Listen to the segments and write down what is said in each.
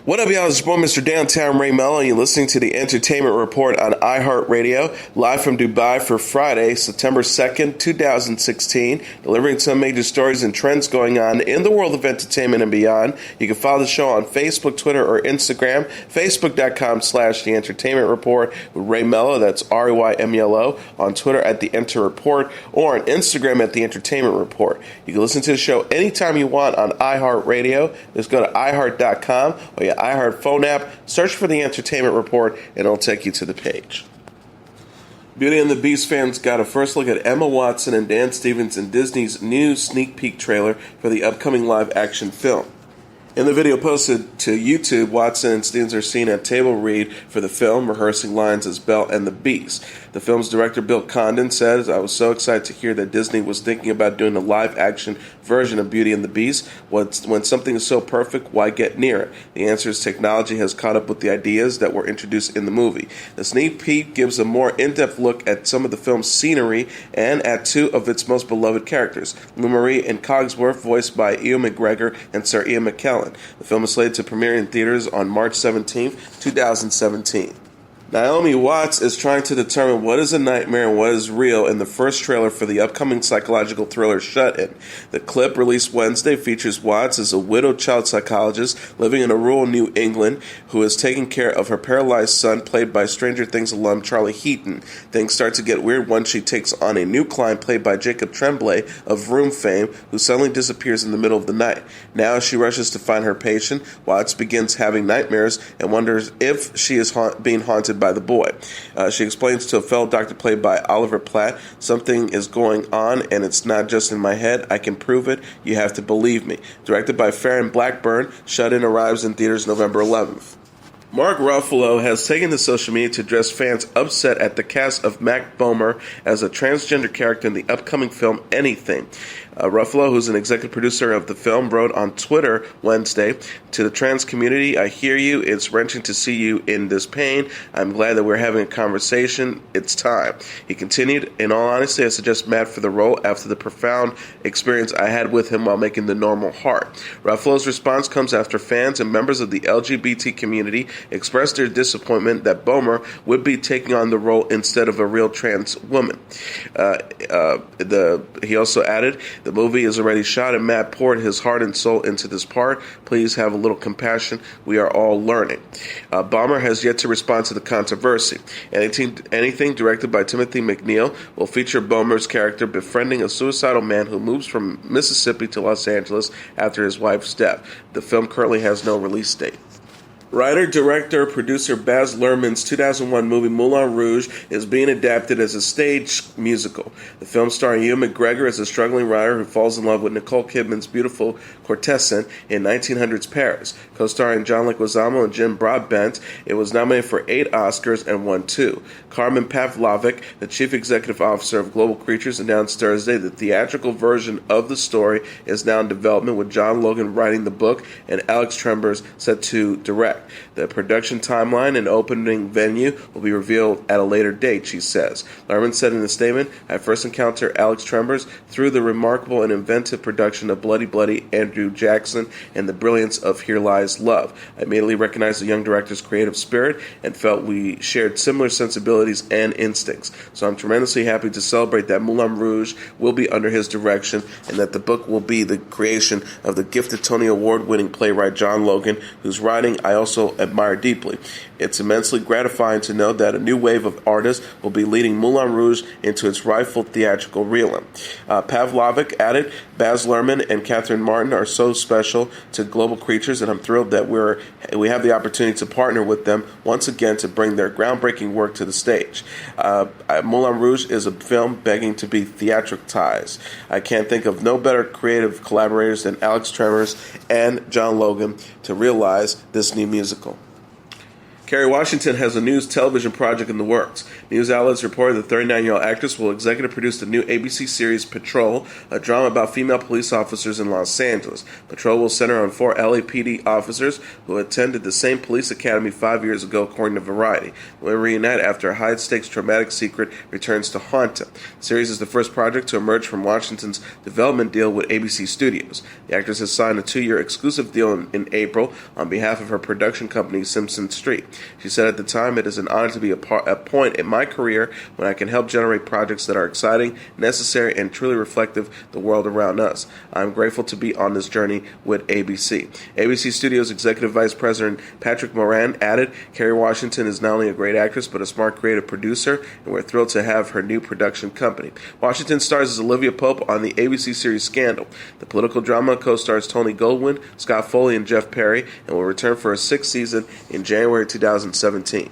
What up, y'all? It's your boy, Mr. Downtown Ray Melo, and you're listening to the Entertainment Report on iHeartRadio, live from Dubai for Friday, September 2nd, 2016, delivering some major stories and trends going on in the world of entertainment and beyond. You can follow the show on Facebook, Twitter, or Instagram, facebook.com/The Entertainment Report with Ray Melo, that's RAYMELO, on Twitter at The Enter Report, or on Instagram at The Entertainment Report. You can listen to the show anytime you want on iHeartRadio. Just go to iHeart.com or your iHeart phone app, search for The Entertainment Report, and it'll take you to the page. Beauty and the Beast fans got a first look at Emma Watson and Dan Stevens in Disney's new sneak peek trailer for the upcoming live-action film. In the video posted to YouTube, Watson and Stevens are seen at table read for the film, rehearsing lines as Belle and the Beast. The film's director, Bill Condon, says, "I was so excited to hear that Disney was thinking about doing a live-action version of Beauty and the Beast. When something is so perfect, why get near it? The answer is technology has caught up with the ideas that were introduced in the movie." The sneak peek gives a more in-depth look at some of the film's scenery and at two of its most beloved characters, Lou Marie and Cogsworth, voiced by Ewan McGregor and Sir Ian McKellen. The film is slated to premiere in theaters on March 17, 2017. Naomi Watts is trying to determine what is a nightmare and what is real in the first trailer for the upcoming psychological thriller Shut-In. The clip, released Wednesday, features Watts as a widowed child psychologist living in a rural New England who is taking care of her paralyzed son, played by Stranger Things alum Charlie Heaton. Things start to get weird once she takes on a new client played by Jacob Tremblay of Room fame, who suddenly disappears in the middle of the night. Now, as she rushes to find her patient, Watts begins having nightmares and wonders if she is being haunted by the boy. She explains to a fellow doctor played by Oliver Platt, "Something is going on, and it's not just in my head. I can prove it. You have to believe me." Directed by Farron Blackburn, Shut-In arrives in theaters November 11th. Mark Ruffalo has taken to social media to address fans upset at the cast of Mac Bomer as a transgender character in the upcoming film Anything. Ruffalo, who's an executive producer of the film, wrote on Twitter Wednesday, "To the trans community, I hear you. It's wrenching to see you in this pain. I'm glad that we're having a conversation. It's time." He continued, "In all honesty, I suggest Matt for the role after the profound experience I had with him while making The Normal Heart." Ruffalo's response comes after fans and members of the LGBT community expressed their disappointment that Bomer would be taking on the role instead of a real trans woman. He also added, "The movie is already shot and Matt poured his heart and soul into this part. Please have a little compassion. We are all learning." Bomer has yet to respond to the controversy. Anything, directed by Timothy McNeil, will feature Bomer's character befriending a suicidal man who moves from Mississippi to Los Angeles after his wife's death. The film currently has no release date. Writer, director, producer Baz Luhrmann's 2001 movie Moulin Rouge is being adapted as a stage musical. The film, starring Ewan McGregor as a struggling writer who falls in love with Nicole Kidman's beautiful courtesan in 1900s Paris. Co-starring John Leguizamo and Jim Broadbent, it was nominated for 8 Oscars and won 2. Carmen Pavlovic, the chief executive officer of Global Creatures, announced Thursday the theatrical version of the story is now in development, with John Logan writing the book and Alex Trembers set to direct. The production timeline and opening venue will be revealed at a later date, she says. Luhrmann said in a statement, "I first encountered Alex Trembers through the remarkable and inventive production of Bloody Bloody Andrew Jackson and the brilliance of Here Lies Love. I immediately recognized the young director's creative spirit and felt we shared similar sensibilities and instincts. So I'm tremendously happy to celebrate that Moulin Rouge will be under his direction and that the book will be the creation of the gifted Tony Award-winning playwright John Logan, whose writing I also admire deeply. It's immensely gratifying to know that a new wave of artists will be leading Moulin Rouge into its rightful theatrical realm." Pavlovic added, "Baz Luhrmann and Catherine Martin are so special to Global Creatures, and I'm thrilled that we have the opportunity to partner with them once again to bring their groundbreaking work to the stage. Moulin Rouge is a film begging to be theatricalized. I can't think of no better creative collaborators than Alex Trembers and John Logan to realize this new musical." Kerry Washington has a news television project in the works. News outlets reported the 39-year-old actress will executive produce the new ABC series Patrol, a drama about female police officers in Los Angeles. Patrol will center on 4 LAPD officers who attended the same police academy 5 years ago, according to Variety. They will reunite after a high-stakes traumatic secret returns to haunt them. The series is the first project to emerge from Washington's development deal with ABC Studios. The actress has signed a 2-year exclusive deal in April on behalf of her production company, Simpson Street. She said at the time, "It is an honor to be a point in my career when I can help generate projects that are exciting, necessary, and truly reflective of the world around us. I'm grateful to be on this journey with ABC." ABC Studios Executive Vice President Patrick Moran added, "Kerry Washington is not only a great actress, but a smart creative producer, and we're thrilled to have her new production company." Washington stars as Olivia Pope on the ABC series Scandal. The political drama co-stars Tony Goldwyn, Scott Foley, and Jeff Perry, and will return for a 6th season in January 2017.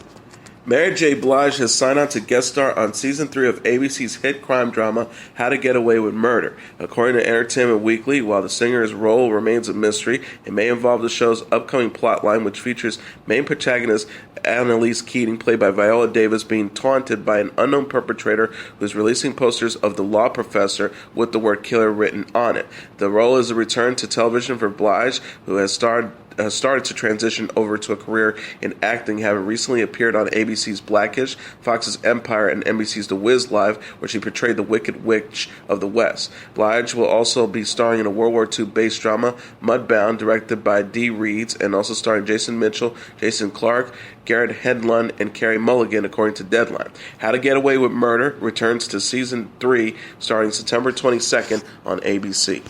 Mary J. Blige has signed on to guest star on Season 3 of ABC's hit crime drama How to Get Away with Murder. According to Entertainment Weekly, while the singer's role remains a mystery, it may involve the show's upcoming plotline, which features main protagonist Annalise Keating, played by Viola Davis, being taunted by an unknown perpetrator who is releasing posters of the law professor with the word killer written on it. The role is a return to television for Blige, who has started to transition over to a career in acting, having recently appeared on ABC's Blackish, Fox's Empire, and NBC's The Wiz Live, where she portrayed the Wicked Witch of the West. Blige will also be starring in a World War II-based drama, Mudbound, directed by Dee Reeds, and also starring Jason Mitchell, Jason Clarke, Garrett Hedlund, and Carey Mulligan, according to Deadline. How to Get Away with Murder returns to Season 3, starting September 22nd on ABC.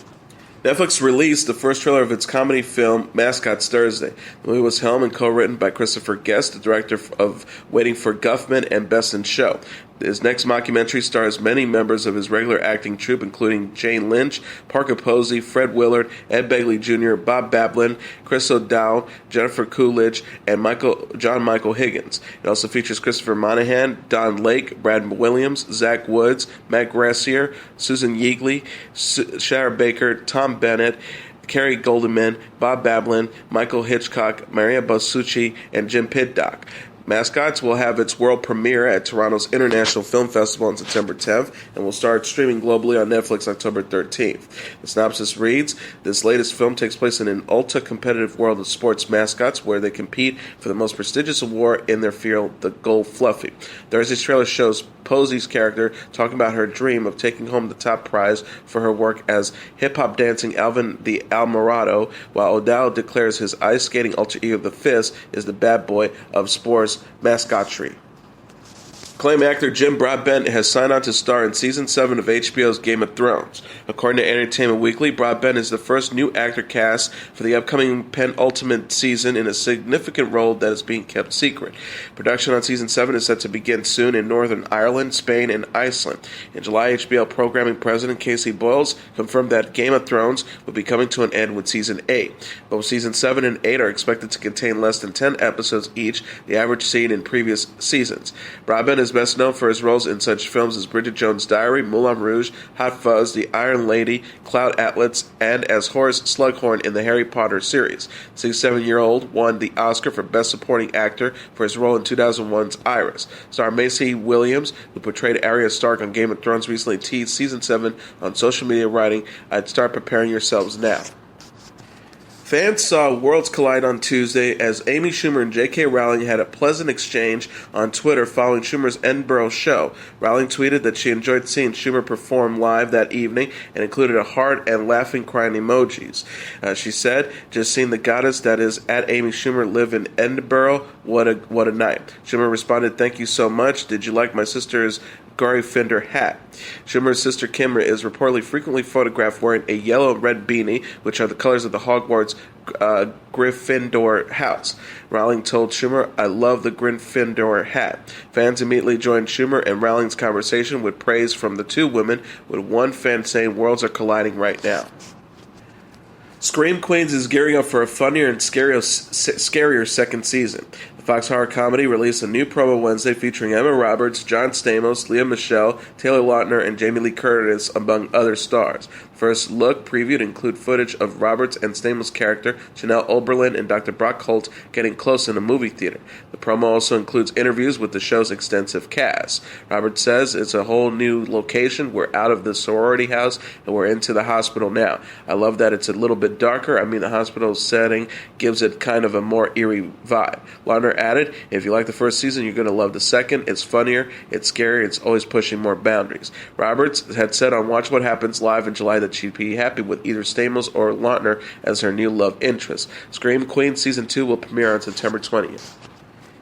Netflix released the first trailer of its comedy film, Mascots, Thursday. The movie was helmed and co-written by Christopher Guest, the director of Waiting for Guffman and Best in Show. His next mockumentary stars many members of his regular acting troupe, including Jane Lynch, Parker Posey, Fred Willard, Ed Begley Jr., Bob Balaban, Chris O'Dowd, Jennifer Coolidge, and John Michael Higgins. It also features Christopher Monaghan, Don Lake, Brad Williams, Zach Woods, Matt Gracier, Susan Yeagley, Shara Baker, Tom Bennett, Kerry Goldeman, Bob Balaban, Michael Hitchcock, Maria Basucci, and Jim Piddock. Mascots will have its world premiere at Toronto's International Film Festival on September 10th and will start streaming globally on Netflix October 13th. The synopsis reads, this latest film takes place in an ultra-competitive world of sports mascots where they compete for the most prestigious award in their field, the Gold Fluffy. Thursday's trailer shows Posey's character talking about her dream of taking home the top prize for her work as hip-hop dancing Alvin the Almirado, while O'Dowd declares his ice skating alter ego The Fist is the bad boy of sports mascotry. Acclaimed actor Jim Broadbent has signed on to star in Season 7 of HBO's Game of Thrones. According to Entertainment Weekly, Broadbent is the first new actor cast for the upcoming penultimate season in a significant role that is being kept secret. Production on Season 7 is set to begin soon in Northern Ireland, Spain, and Iceland. In July, HBO programming president Casey Boyles confirmed that Game of Thrones will be coming to an end with Season 8. Both Season 7 and 8 are expected to contain less than 10 episodes each, the average seen in previous seasons. Broadbent is best known for his roles in such films as Bridget Jones' Diary, Moulin Rouge, Hot Fuzz, The Iron Lady, Cloud Atlas, and as Horace Slughorn in the Harry Potter series. The 67-year-old won the Oscar for Best Supporting Actor for his role in 2001's Iris. Star Maisie Williams, who portrayed Arya Stark on Game of Thrones, recently teased Season 7 on social media, writing, "I'd start preparing yourselves now." Fans saw worlds collide on Tuesday as Amy Schumer and J.K. Rowling had a pleasant exchange on Twitter following Schumer's Edinburgh show. Rowling tweeted that she enjoyed seeing Schumer perform live that evening and included a heart and laughing crying emojis. She said, "Just seeing the goddess that is at Amy Schumer live in Edinburgh, what a night." Schumer responded, "Thank you so much. Did you like my sister's Gary Fender hat?" Schumer's sister Kim is reportedly frequently photographed wearing a yellow and red beanie, which are the colors of the Hogwarts Gryffindor house. Rowling told Schumer, "I love the Gryffindor hat." Fans immediately joined Schumer and Rowling's conversation with praise from the two women, with one fan saying worlds are colliding right now. Scream Queens is gearing up for a funnier and scarier second season. The Fox Horror Comedy released a new promo Wednesday featuring Emma Roberts, John Stamos, Lea Michele, Taylor Lautner, and Jamie Lee Curtis, among other stars. First look previewed include footage of Roberts and Stamos' character, Chanel Oberlin, and Dr. Brock Holt getting close in a movie theater. The promo also includes interviews with the show's extensive cast. Roberts says it's a whole new location. We're out of the sorority house, and we're into the hospital now. I love that it's a little bit darker. I mean, the hospital setting gives it kind of a more eerie vibe. Lautner added, if you like the first season, you're going to love the second. It's funnier, it's scarier, it's always pushing more boundaries. Roberts had said on Watch What Happens Live in July that she'd be happy with either Stamos or Lautner as her new love interest. Scream Queen Season 2 will premiere on September 20th.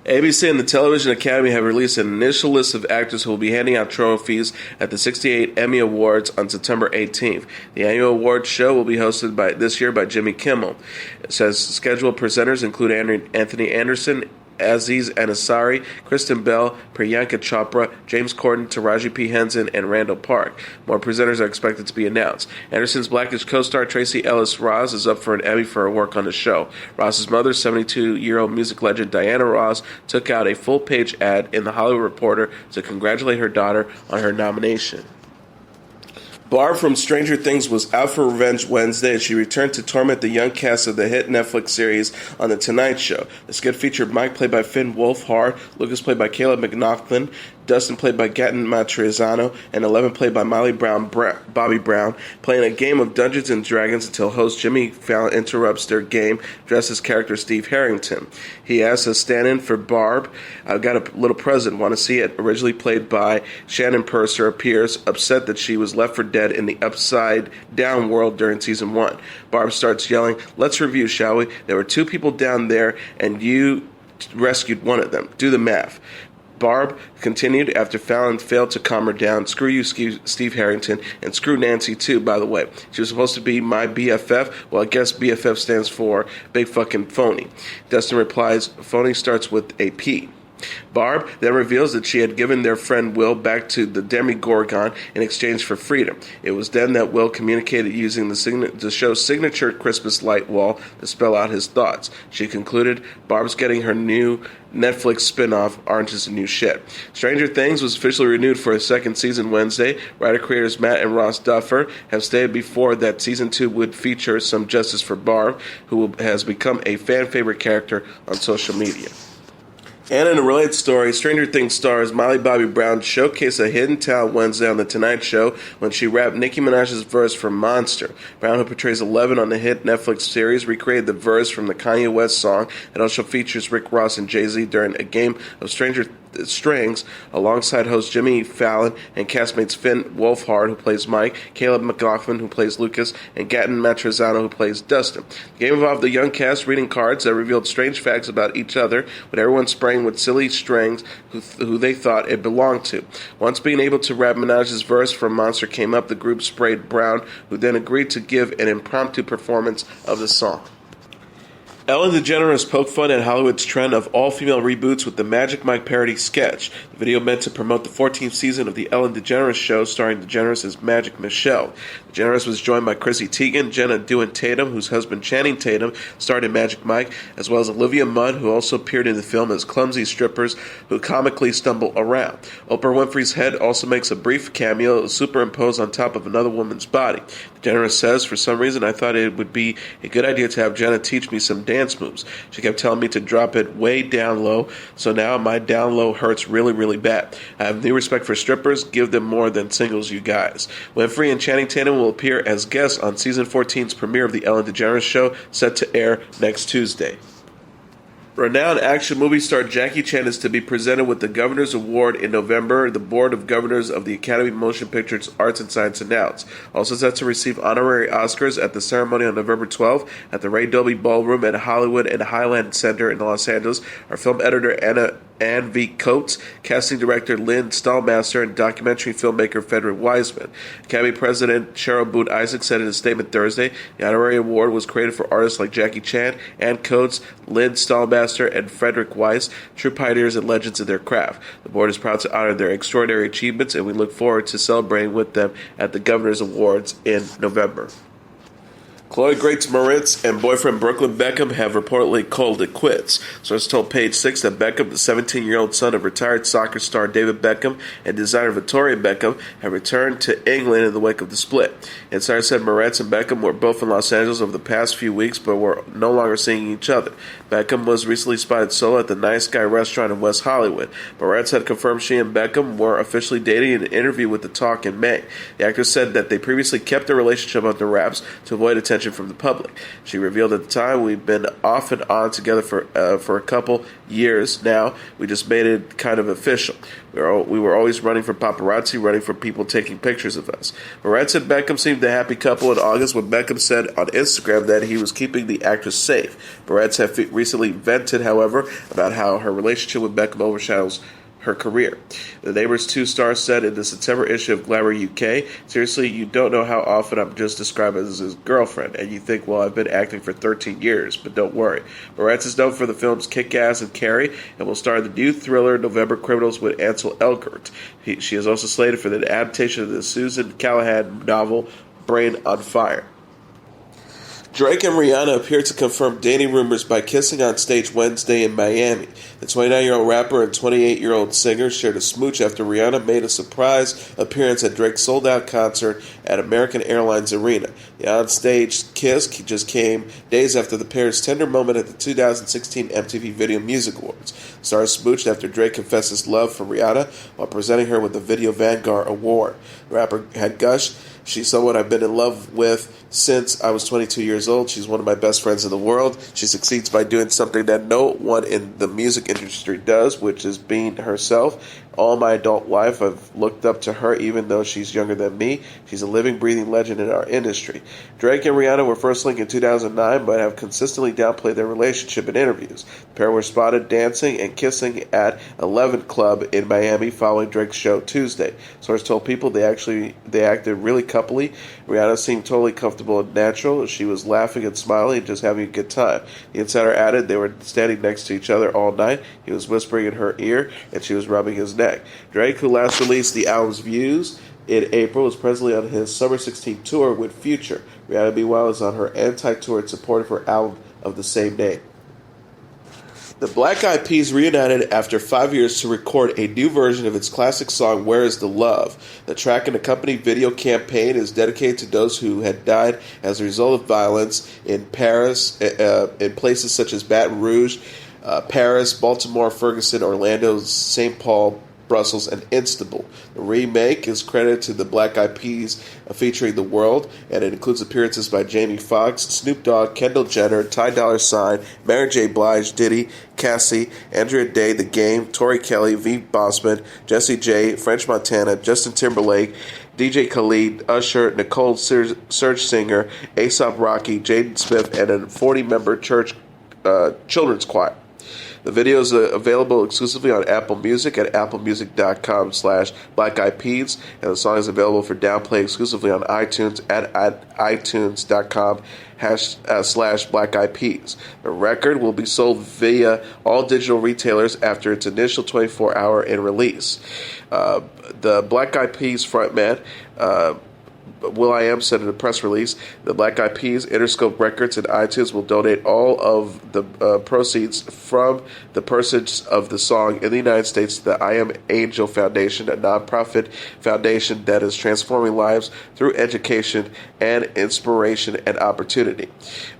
ABC and the Television Academy have released an initial list of actors who will be handing out trophies at the 68 Emmy Awards on September 18th. The annual awards show will be hosted this year by Jimmy Kimmel. It says scheduled presenters include Anthony Anderson, Aziz Ansari, Kristen Bell, Priyanka Chopra, James Corden, Taraji P. Henson, and Randall Park. More presenters are expected to be announced. Anderson's Blackish co-star Tracy Ellis Ross is up for an Emmy for her work on the show. Ross's mother, 72-year-old music legend Diana Ross, took out a full-page ad in The Hollywood Reporter to congratulate her daughter on her nomination. Barb from Stranger Things was out for revenge Wednesday as she returned to torment the young cast of the hit Netflix series on The Tonight Show. The skit featured Mike, played by Finn Wolfhard, Lucas, played by Caleb McLaughlin, Dustin, played by Gaten Matrizzano, and 11, played by Bobby Brown, playing a game of Dungeons & Dragons until host Jimmy Fallon interrupts their game, dressed as character Steve Harrington. He asks a stand-in for Barb, I've got a little present, want to see it? Originally played by Shannon Purser, appears upset that she was left for dead in the upside-down world during Season 1. Barb starts yelling, let's review, shall we? There were 2 people down there, and you rescued one of them. Do the math. Barb continued after Fallon failed to calm her down. Screw you, Steve Harrington, and screw Nancy, too, by the way. She was supposed to be my BFF. Well, I guess BFF stands for big fucking phony. Dustin replies, phony starts with a P. Barb then reveals that she had given their friend Will back to the Demogorgon in exchange for freedom. It was then that Will communicated using the show's signature Christmas light wall to spell out his thoughts. She concluded, Barb's getting her new Netflix spin-off, Orange is the New Shit. Stranger Things was officially renewed for a second season Wednesday. Writer-creators Matt and Ross Duffer have stated before that Season 2 would feature some justice for Barb, who has become a fan-favorite character on social media. And in a related story, Stranger Things stars Miley Bobby Brown showcased a hidden talent Wednesday on The Tonight Show when she rapped Nicki Minaj's verse from Monster. Brown, who portrays 11 on the hit Netflix series, recreated the verse from the Kanye West song. It also features Rick Ross and Jay-Z during a game of Stranger Strings alongside host Jimmy Fallon and castmates Finn Wolfhard, who plays Mike, Caleb McLaughlin, who plays Lucas, and Gaten Matrizzano, who plays Dustin. The game involved the young cast reading cards that revealed strange facts about each other, with everyone spraying with silly strings who they thought it belonged to. Once being able to rap Minaj's verse from Monster came up, the group sprayed Brown, who then agreed to give an impromptu performance of the song. Ellen DeGeneres poked fun at Hollywood's trend of all-female reboots with the Magic Mike parody sketch. The video meant to promote the 14th season of the Ellen DeGeneres Show, starring DeGeneres as Magic Michelle. DeGeneres was joined by Chrissy Teigen, Jenna Dewan Tatum, whose husband Channing Tatum starred in Magic Mike, as well as Olivia Munn, who also appeared in the film as clumsy strippers who comically stumble around. Oprah Winfrey's head also makes a brief cameo superimposed on top of another woman's body. DeGeneres says, for some reason I thought it would be a good idea to have Jenna teach me some dance moves. She kept telling me to drop it way down low, so now my down low hurts really, really bad. I have new respect for strippers. Give them more than singles, you guys. Winfrey and Channing Tatum will appear as guests on Season 14's premiere of The Ellen DeGeneres Show, set to air next Tuesday. Renowned action movie star Jackie Chan is to be presented with the Governor's Award in November, the Board of Governors of the Academy of Motion Pictures Arts and Science announced. Also set to receive honorary Oscars at the ceremony on November 12th at the Ray Dolby Ballroom at Hollywood and Highland Center in Los Angeles are film editor Ann V. Coates, casting director Lynn Stallmaster, and documentary filmmaker Frederick Wiseman. Academy President Cheryl Boone Isaac said in a statement Thursday, the honorary award was created for artists like Jackie Chan, Ann Coates, Lynn Stallmaster, and Frederick Weiss, true pioneers and legends of their craft. The board is proud to honor their extraordinary achievements, and we look forward to celebrating with them at the Governor's Awards in November. Chloe Grace Moritz and boyfriend Brooklyn Beckham have reportedly called it quits. Sources told Page Six that Beckham, the 17-year-old son of retired soccer star David Beckham and designer Victoria Beckham, have returned to England in the wake of the split. Insider said Moritz and Beckham were both in Los Angeles over the past few weeks, but were no longer seeing each other. Beckham was recently spotted solo at the Nice Guy restaurant in West Hollywood. Moritz had confirmed she and Beckham were officially dating in an interview with The Talk in May. The actress said that they previously kept their relationship under wraps to avoid attention from the public. She revealed at the time, "We've been off and on together for a couple years now. We just made it kind of official. We were always running from paparazzi, running from people taking pictures of us." Moritz and Beckham seemed a happy couple in August when Beckham said on Instagram that he was keeping the actress safe. Moritz had recently vented, however, about how her relationship with Beckham overshadows her career. The Neighbours 2 star said in the September issue of Glamour UK, "Seriously, you don't know how often I'm just described as his girlfriend, and you think, well, I've been acting for 13 years, but don't worry." Moritz is known for the films Kick-Ass and Carrie, and will star in the new thriller November Criminals with Ansel Elgort. She is also slated for the adaptation of the Susan Callahan novel Brain on Fire. Drake and Rihanna appeared to confirm dating rumors by kissing on stage Wednesday in Miami. The 29-year-old rapper and 28-year-old singer shared a smooch after Rihanna made a surprise appearance at Drake's sold-out concert at American Airlines Arena. The on-stage kiss just came days after the pair's tender moment at the 2016 MTV Video Music Awards. The stars smooched after Drake confessed his love for Rihanna while presenting her with the Video Vanguard Award. The rapper had gushed, "She's someone I've been in love with since I was 22 years old. She's one of my best friends in the world. She succeeds by doing something that no one in the music industry does, which is being herself. All my adult life, I've looked up to her even though she's younger than me. She's a living, breathing legend in our industry." Drake and Rihanna were first linked in 2009, but have consistently downplayed their relationship in interviews. The pair were spotted dancing and kissing at 11 Club in Miami following Drake's show Tuesday. Sources told People they acted really coupley. Rihanna seemed totally comfortable and natural. She was laughing and smiling and just having a good time. The insider added they were standing next to each other all night. He was whispering in her ear, and she was rubbing his neck. Drake, who last released the album's Views in April, is presently on his Summer 16 tour with Future. Rihanna, meanwhile, is on her anti-tour in support of her album of the same name. The Black Eyed Peas reunited after 5 years to record a new version of its classic song, Where Is the Love? The track and accompanying video campaign is dedicated to those who had died as a result of violence in Paris, in places such as Baton Rouge, Paris, Baltimore, Ferguson, Orlando, St. Paul, Brussels, and Istanbul. The remake is credited to the Black Eyed Peas featuring The World, and it includes appearances by Jamie Foxx, Snoop Dogg, Kendall Jenner, Ty Dolla $ign, Mary J. Blige, Diddy, Cassie, Andrea Day, The Game, Tori Kelly, V. Bossman, Jessie J, French Montana, Justin Timberlake, DJ Khaled, Usher, Nicole Surge Singer, A$AP Rocky, Jaden Smith, and a 40-member children's choir. The video is available exclusively on Apple Music at applemusic.com/blackeyedpeas, and the song is available for downplay exclusively on iTunes at itunes.com/blackeyedpeas. The record will be sold via all digital retailers after its initial 24-hour in release. The Black Eyed Peas frontman, will.i.am, said in a press release, the Black Eyed Peas, Interscope Records, and iTunes will donate all of the proceeds from the purchase of the song in the United States to the I Am Angel Foundation, a nonprofit foundation that is transforming lives through education and inspiration and opportunity.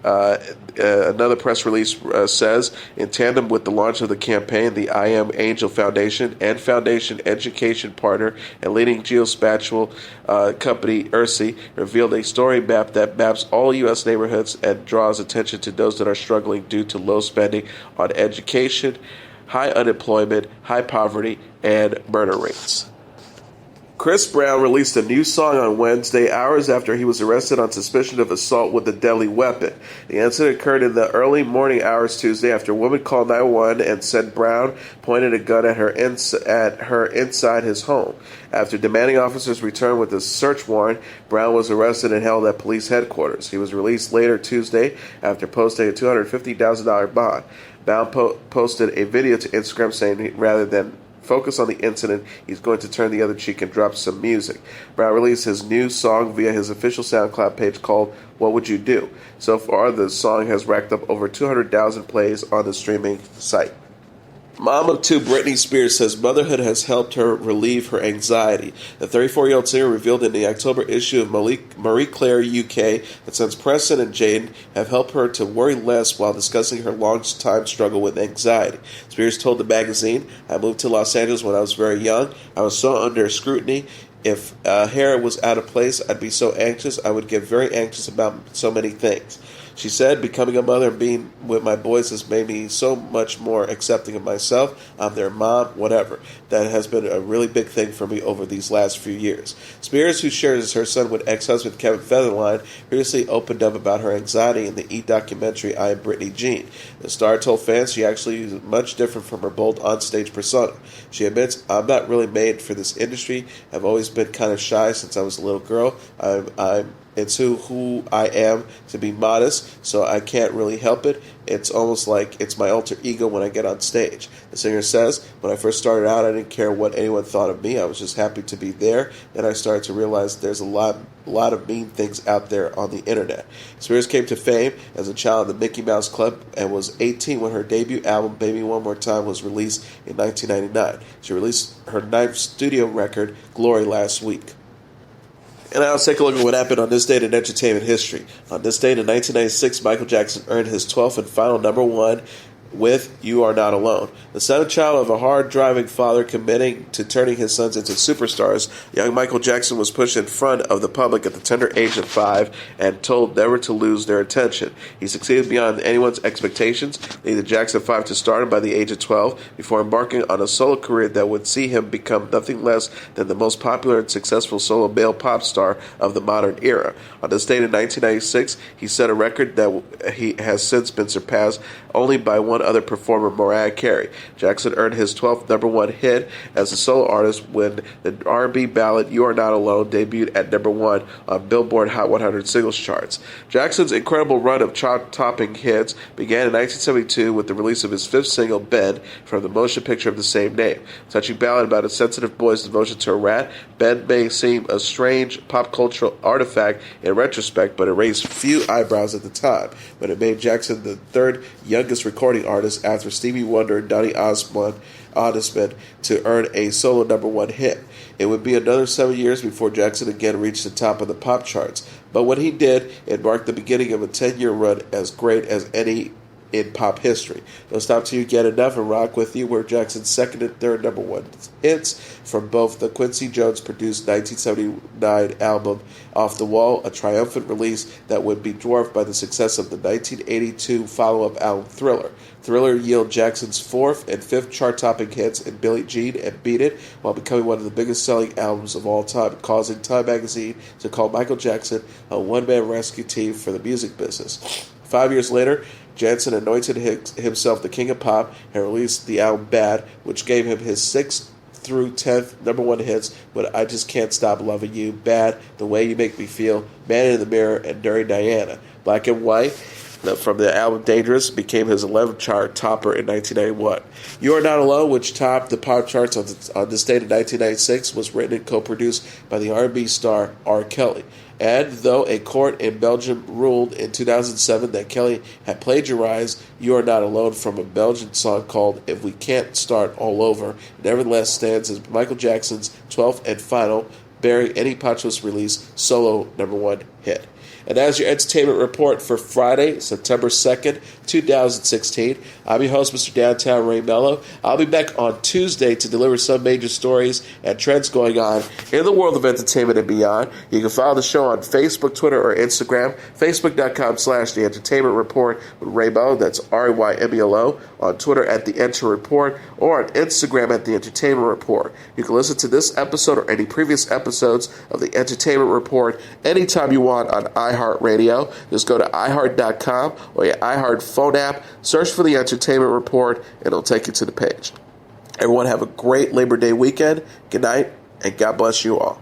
Another press release says, in tandem with the launch of the campaign, the I Am Angel Foundation and Foundation education partner and leading geospatial company Ursi revealed a story map that maps all U.S. neighborhoods and draws attention to those that are struggling due to low spending on education, high unemployment, high poverty, and murder rates. Chris Brown released a new song on Wednesday, hours after he was arrested on suspicion of assault with a deadly weapon. The incident occurred in the early morning hours Tuesday after a woman called 911 and said Brown pointed a gun at her inside his home. After demanding officers return with a search warrant, Brown was arrested and held at police headquarters. He was released later Tuesday after posting a $250,000 bond. Brown posted a video to Instagram saying rather than focus on the incident, he's going to turn the other cheek and drop some music. Brown released his new song via his official SoundCloud page called What Would You Do? So far, the song has racked up over 200,000 plays on the streaming site. Mom of two, Britney Spears, says motherhood has helped her relieve her anxiety. The 34-year-old singer revealed in the October issue of Marie Claire UK that since Preston and Jaden have helped her to worry less while discussing her long-time struggle with anxiety. Spears told the magazine, "I moved to Los Angeles when I was very young. I was so under scrutiny. If hair was out of place, I'd be so anxious. I would get very anxious about so many things." She said, "Becoming a mother and being with my boys has made me so much more accepting of myself. I'm their mom, whatever. That has been a really big thing for me over these last few years." Spears, who shares her son with ex-husband Kevin Federline, previously opened up about her anxiety in the E! Documentary I Am Britney Jean. The star told fans she actually is much different from her bold onstage persona. She admits, "I'm not really made for this industry. I've always been kind of shy since I was a little girl. It's who I am to be modest, so I can't really help it. It's almost like it's my alter ego when I get on stage." The singer says, "When I first started out, I didn't care what anyone thought of me. I was just happy to be there. Then I started to realize there's a lot of mean things out there on the internet." Spears came to fame as a child in the Mickey Mouse Club and was 18 when her debut album, Baby One More Time, was released in 1999. She released her 9th studio record, Glory, last week. And now let's take a look at what happened on this date in entertainment history. On this date in 1996, Michael Jackson earned his 12th and final number one with You Are Not Alone. The seventh child of a hard-driving father committing to turning his sons into superstars, young Michael Jackson was pushed in front of the public at the tender age of 5 and told never to lose their attention. He succeeded beyond anyone's expectations, leading the Jackson 5 to stardom by the age of 12 before embarking on a solo career that would see him become nothing less than the most popular and successful solo male pop star of the modern era. On this date in 1996, he set a record that he has since been surpassed only by one other performer, Mariah Carey. Jackson earned his 12th number one hit as a solo artist when the R&B ballad You Are Not Alone debuted at number one on Billboard Hot 100 singles charts. Jackson's incredible run of chart-topping hits began in 1972 with the release of his 5th single, Ben, from the motion picture of the same name. Touching ballad about a sensitive boy's devotion to a rat, Ben may seem a strange pop cultural artifact in retrospect, but it raised few eyebrows at the time. But it made Jackson the third youngest recording artist after Stevie Wonder and Donny Osmond to earn a solo number one hit. It would be another 7 years before Jackson again reached the top of the pop charts. But when he did, it marked the beginning of a 10-year run as great as any in pop history. Don't stop till you get enough and rock with you, where Jackson's second and third number one hits from both the Quincy Jones-produced 1979 album Off the Wall, a triumphant release that would be dwarfed by the success of the 1982 follow-up album Thriller. Thriller yielded Jackson's 4th and 5th chart-topping hits in Billie Jean and Beat It, while becoming one of the biggest-selling albums of all time, causing Time magazine to call Michael Jackson a one-man rescue team for the music business. 5 years later, Jansen anointed himself the king of pop and released the album Bad, which gave him his 6th through 10th number one hits with I Just Can't Stop Loving You, Bad, The Way You Make Me Feel, Man in the Mirror, and Dirty Diana. Black and White, from the album Dangerous, became his 11th chart topper in 1991. You Are Not Alone, which topped the pop charts on this date in 1996, was written and co-produced by the R&B star R. Kelly. And though a court in Belgium ruled in 2007 that Kelly had plagiarized You Are Not Alone from a Belgian song called If We Can't Start All Over, it nevertheless stands as Michael Jackson's 12th and final, bearing any posthumous release solo number one hit. And that's your entertainment report for Friday, September 2nd, 2016. I'm your host, Mr. Downtown Ray Melo. I'll be back on Tuesday to deliver some major stories and trends going on in the world of entertainment and beyond. You can follow the show on Facebook, Twitter, or Instagram. Facebook.com/The Entertainment Report with Ray Melo. That's RAYMELO. On Twitter at The Enter Report, or on Instagram at The Entertainment Report. You can listen to this episode or any previous episodes of The Entertainment Report anytime you want on iHeartRadio. Just go to iHeart.com or your iHeart phone app, search for The Entertainment Report, and it'll take you to the page. Everyone have a great Labor Day weekend. Good night, and God bless you all.